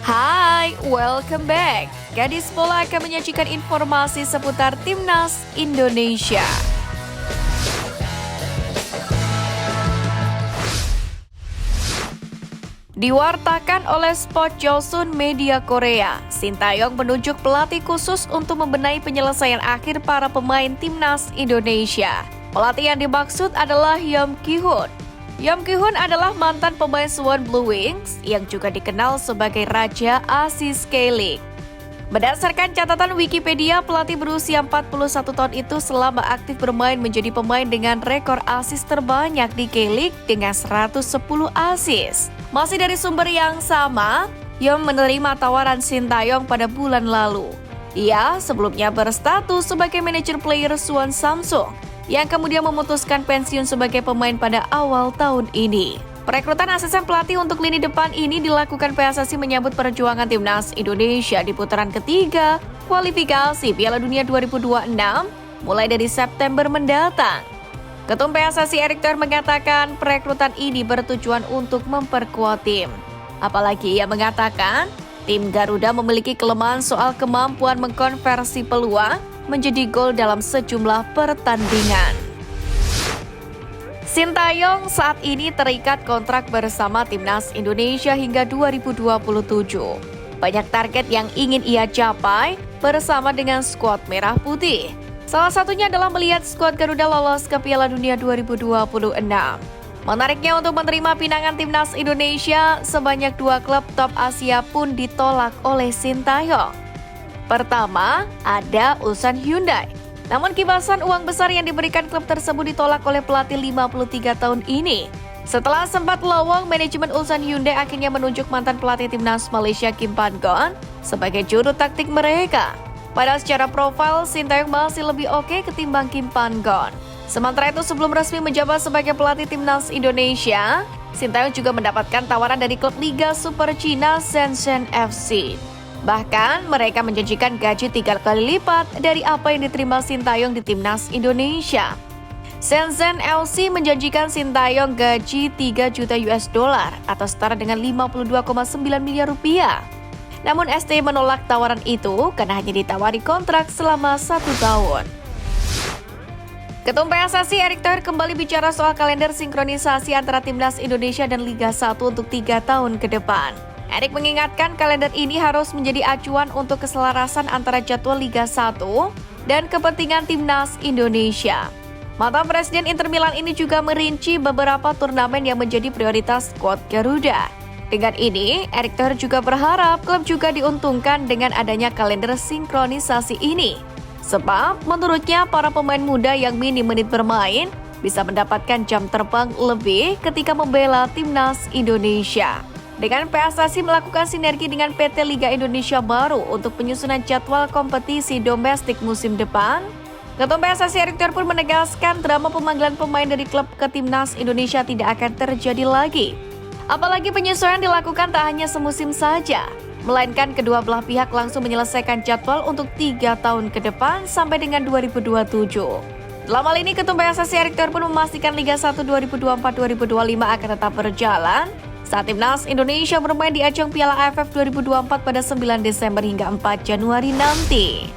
Hai, welcome back. Gadis Bola akan menyajikan informasi seputar Timnas Indonesia. Diwartakan oleh Sport Joseon Media Korea, Sintayong menunjuk pelatih khusus untuk membenahi penyelesaian akhir para pemain Timnas Indonesia. Pelatih yang dimaksud adalah Yeom Ki-hoon. Yeom Ki-hoon adalah mantan pemain Suwon Blue Wings yang juga dikenal sebagai Raja Asis K-League. Berdasarkan catatan Wikipedia, pelatih berusia 41 tahun itu selama aktif bermain menjadi pemain dengan rekor asis terbanyak di K-League dengan 110 asis. Masih dari sumber yang sama, Yeom menerima tawaran Sintayong pada bulan lalu. Ia sebelumnya berstatus sebagai manajer player Suwon Samsung, yang kemudian memutuskan pensiun sebagai pemain pada awal tahun ini. Perekrutan asisten pelatih untuk lini depan ini dilakukan PSSI menyambut perjuangan Timnas Indonesia di putaran ketiga kualifikasi Piala Dunia 2026 mulai dari September mendatang. Ketum PSSI Erick Thohir mengatakan perekrutan ini bertujuan untuk memperkuat tim. Apalagi ia mengatakan tim Garuda memiliki kelemahan soal kemampuan mengkonversi peluang menjadi gol dalam sejumlah pertandingan. Sintayong saat ini terikat kontrak bersama Timnas Indonesia hingga 2027. Banyak target yang ingin ia capai bersama dengan skuad Merah Putih. Salah satunya adalah melihat skuad Garuda lolos ke Piala Dunia 2026. Menariknya untuk menerima pinangan Timnas Indonesia, sebanyak 2 klub top Asia pun ditolak oleh Sintayong. Pertama, ada Ulsan Hyundai. Namun kibasan uang besar yang diberikan klub tersebut ditolak oleh pelatih 53 tahun ini. Setelah sempat lowong, manajemen Ulsan Hyundai akhirnya menunjuk mantan pelatih Timnas Malaysia Kim Pan-gon sebagai juru taktik mereka. Padahal secara profil, Sintayong masih lebih oke ketimbang Kim Pan-gon. Sementara itu, sebelum resmi menjabat sebagai pelatih Timnas Indonesia, Sintayong juga mendapatkan tawaran dari klub Liga Super Cina Shenzhen FC. Bahkan, mereka menjanjikan gaji 3 kali lipat dari apa yang diterima Sintayong di Timnas Indonesia. Shenzhen FC menjanjikan Sintayong gaji 3 juta US dollar atau setara dengan 52,9 miliar rupiah. Namun ST menolak tawaran itu karena hanya ditawari kontrak selama 1 tahun. Ketum PSSI Erick Thohir kembali bicara soal kalender sinkronisasi antara Timnas Indonesia dan Liga 1 untuk 3 tahun ke depan. Erick mengingatkan kalender ini harus menjadi acuan untuk keselarasan antara jadwal Liga 1 dan kepentingan Timnas Indonesia. Mantan Presiden Inter Milan ini juga merinci beberapa turnamen yang menjadi prioritas skuad Garuda. Dengan ini, Erick Thohir juga berharap klub juga diuntungkan dengan adanya kalender sinkronisasi ini. Sebab menurutnya para pemain muda yang minim menit bermain bisa mendapatkan jam terbang lebih ketika membela Timnas Indonesia. Dengan PSSI melakukan sinergi dengan PT Liga Indonesia Baru untuk penyusunan jadwal kompetisi domestik musim depan, Ketum PSSI Erick Thohir pun menegaskan drama pemanggilan pemain dari klub ke Timnas Indonesia tidak akan terjadi lagi. Apalagi penyesuaian dilakukan tak hanya semusim saja, melainkan kedua belah pihak langsung menyelesaikan jadwal untuk 3 tahun ke depan sampai dengan 2027. Dalam hal ini, Ketum PSSI Erick Thohir pun memastikan Liga 1 2024-2025 akan tetap berjalan saat Timnas Indonesia bermain di ajang Piala AFF 2024 pada 9 Desember hingga 4 Januari nanti.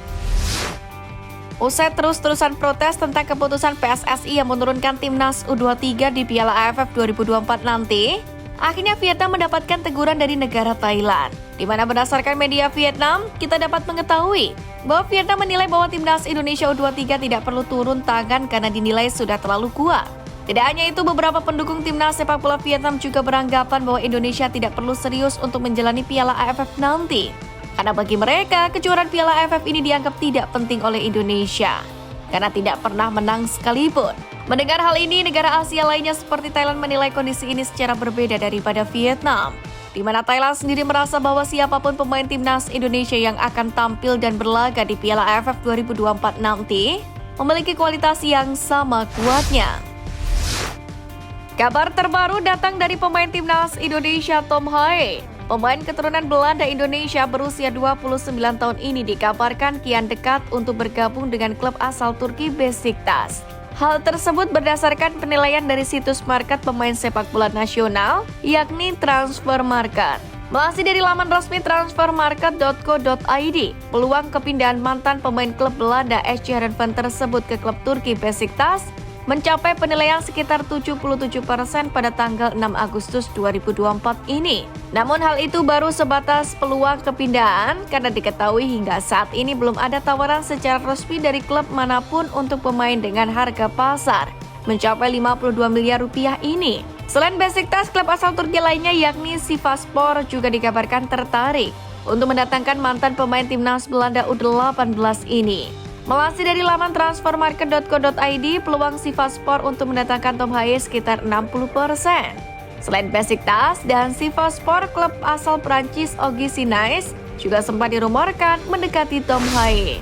Usai terus-terusan protes tentang keputusan PSSI yang menurunkan Timnas U23 di Piala AFF 2024 nanti, akhirnya Vietnam mendapatkan teguran dari negara Thailand. Di mana berdasarkan media Vietnam, kita dapat mengetahui bahwa Vietnam menilai bahwa Timnas Indonesia U23 tidak perlu turun tangan karena dinilai sudah terlalu kuat. Tidak hanya itu, beberapa pendukung Timnas sepak bola Vietnam juga beranggapan bahwa Indonesia tidak perlu serius untuk menjalani Piala AFF nanti. Karena bagi mereka, kejuaraan Piala AFF ini dianggap tidak penting oleh Indonesia, karena tidak pernah menang sekalipun. Mendengar hal ini, negara Asia lainnya seperti Thailand menilai kondisi ini secara berbeda daripada Vietnam, di mana Thailand sendiri merasa bahwa siapapun pemain Timnas Indonesia yang akan tampil dan berlaga di Piala AFF 2024 nanti memiliki kualitas yang sama kuatnya. Kabar terbaru datang dari pemain Timnas Indonesia Tom Hae. Pemain keturunan Belanda Indonesia berusia 29 tahun ini dikabarkan kian dekat untuk bergabung dengan klub asal Turki Besiktas. Hal tersebut berdasarkan penilaian dari situs market pemain sepak bola nasional, yakni Transfer Market. Melansir dari laman resmi transfermarket.co.id, peluang kepindahan mantan pemain klub Belanda SC Heerenveen tersebut ke klub Turki Beşiktaş mencapai penilaian sekitar 77% pada tanggal 6 Agustus 2024 ini. Namun hal itu baru sebatas peluang kepindahan karena diketahui hingga saat ini belum ada tawaran secara resmi dari klub manapun untuk pemain dengan harga pasar mencapai 52 miliar rupiah ini. Selain Beşiktaş, klub asal Turki lainnya yakni Sivasspor juga dikabarkan tertarik untuk mendatangkan mantan pemain timnas Belanda U18 ini. Melansir dari laman transfermarket.co.id, peluang Sivasspor untuk mendatangkan Tom Haye sekitar 60%. Selain Beşiktaş dan Sivasspor, klub asal Prancis Ogi Sinais juga sempat dirumorkan mendekati Tom Haye.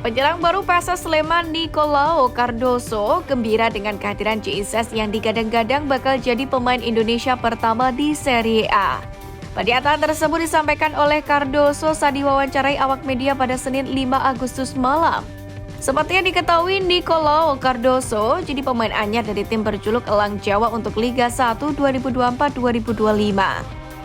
Penyerang baru PSS Sleman Nicolao Cardoso gembira dengan kehadiran JSS yang digadang-gadang bakal jadi pemain Indonesia pertama di Serie A. Pernyataan tersebut disampaikan oleh Cardoso saat diwawancarai awak media pada Senin 5 Agustus malam. Seperti yang diketahui, Nicolao Cardoso jadi pemain anyar dari tim berjuluk Elang Jawa untuk Liga 1 2024-2025.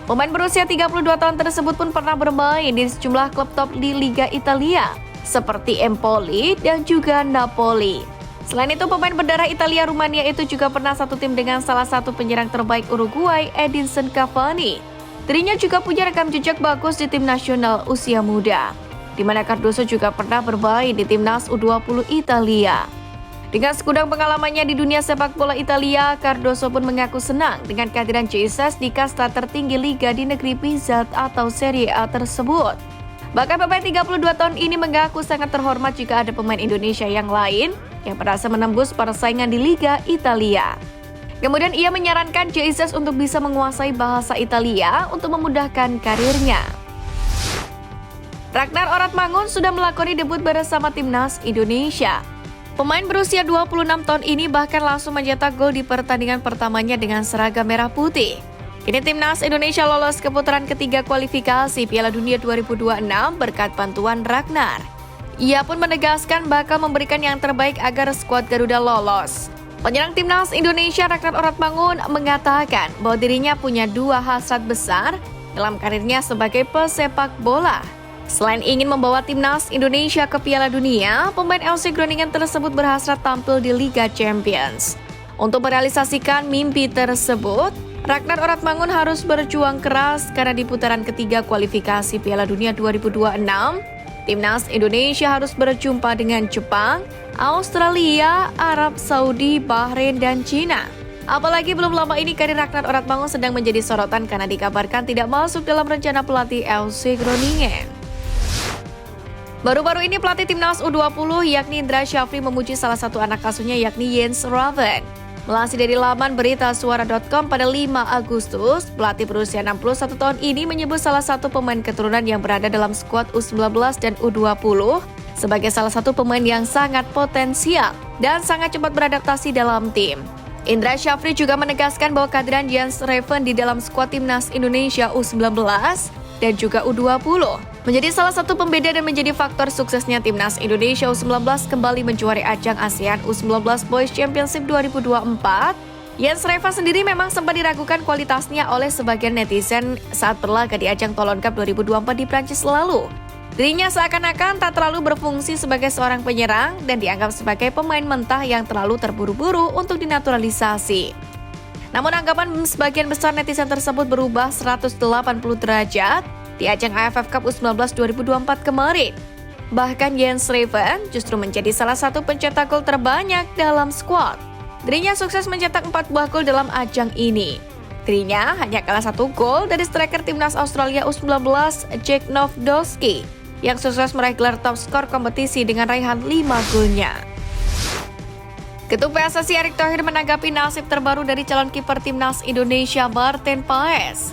Pemain berusia 32 tahun tersebut pun pernah bermain di sejumlah klub top di Liga Italia, seperti Empoli dan juga Napoli. Selain itu, pemain berdarah Italia Rumania itu juga pernah satu tim dengan salah satu penyerang terbaik Uruguay, Edinson Cavani. Dirinya juga punya rekam jejak bagus di tim nasional usia muda, di mana Cardoso juga pernah bermain di timnas U20 Italia. Dengan segudang pengalamannya di dunia sepak bola Italia, Cardoso pun mengaku senang dengan kehadiran JSS di kasta tertinggi liga di negeri Pizzat atau Serie A tersebut. Bahkan pemain 32 tahun ini mengaku sangat terhormat jika ada pemain Indonesia yang lain yang berhasil menembus persaingan di Liga Italia. Kemudian ia menyarankan JSS untuk bisa menguasai bahasa Italia untuk memudahkan karirnya. Ragnar Oratmangun sudah melakoni debut bersama timnas Indonesia. Pemain berusia 26 tahun ini bahkan langsung mencetak gol di pertandingan pertamanya dengan seragam merah putih. Kini timnas Indonesia lolos ke putaran ketiga kualifikasi Piala Dunia 2026 berkat bantuan Ragnar. Ia pun menegaskan bakal memberikan yang terbaik agar skuad Garuda lolos. Penyerang timnas Indonesia Ragnar Oratmangun mengatakan bahwa dirinya punya dua hasrat besar dalam karirnya sebagai pesepak bola. Selain ingin membawa timnas Indonesia ke Piala Dunia, pemain FC Groningen tersebut berhasrat tampil di Liga Champions. Untuk merealisasikan mimpi tersebut, Ragnar Oratmangun harus berjuang keras karena di putaran ketiga kualifikasi Piala Dunia 2026, timnas Indonesia harus berjumpa dengan Jepang, Australia, Arab Saudi, Bahrain, dan Cina. Apalagi belum lama ini karir Ragnar Oratmangun sedang menjadi sorotan karena dikabarkan tidak masuk dalam rencana pelatih FC Groningen. Baru-baru ini pelatih timnas U20 yakni Indra Syafri memuji salah satu anak asuhnya yakni Jens Raven. Melansir dari laman berita-suara.com pada 5 Agustus, pelatih berusia 61 tahun ini menyebut salah satu pemain keturunan yang berada dalam skuad U19 dan U20 sebagai salah satu pemain yang sangat potensial dan sangat cepat beradaptasi dalam tim. Indra Syafri juga menegaskan bahwa kehadiran Jens Raven di dalam skuad timnas Indonesia U19 dan juga U20 menjadi salah satu pembeda dan menjadi faktor suksesnya timnas Indonesia U19 kembali menjuarai ajang ASEAN U19 Boys Championship 2024. Jens Raven sendiri memang sempat diragukan kualitasnya oleh sebagian netizen saat berlaga di ajang Toulon Cup 2024 di Prancis lalu. Dirinya seakan-akan tak terlalu berfungsi sebagai seorang penyerang dan dianggap sebagai pemain mentah yang terlalu terburu-buru untuk dinaturalisasi. Namun anggapan sebagian besar netizen tersebut berubah 180 derajat di ajang AFF Cup U19 2024 kemarin. Bahkan Jens Raven justru menjadi salah satu pencetak gol terbanyak dalam skuad. Dirinya sukses mencetak 4 buah gol dalam ajang ini. Dirinya hanya kalah 1 gol dari striker timnas Australia U19 Jack Novdowski yang sukses meraih gelar top skor kompetisi dengan raihan 5 golnya. Ketua PSSI Erick Thohir menanggapi nasib terbaru dari calon kiper timnas Indonesia Martin Paes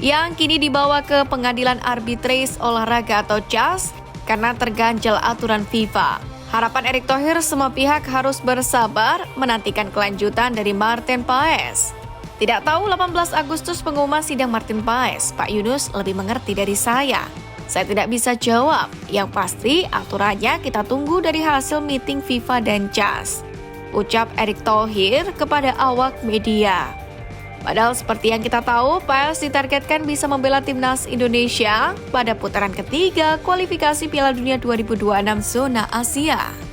yang kini dibawa ke Pengadilan Arbitrase Olahraga atau CAS karena terganjal aturan FIFA. Harapan Erick Thohir semua pihak harus bersabar menantikan kelanjutan dari Martin Paes. Tidak tahu 18 Agustus pengumuman sidang Martin Paes, Pak Yunus lebih mengerti dari saya. Saya tidak bisa jawab, yang pasti aturannya kita tunggu dari hasil meeting FIFA dan CAS. Ucap Erick Thohir kepada awak media. Padahal seperti yang kita tahu, PES ditargetkan bisa membela timnas Indonesia pada putaran ketiga kualifikasi Piala Dunia 2026 zona Asia.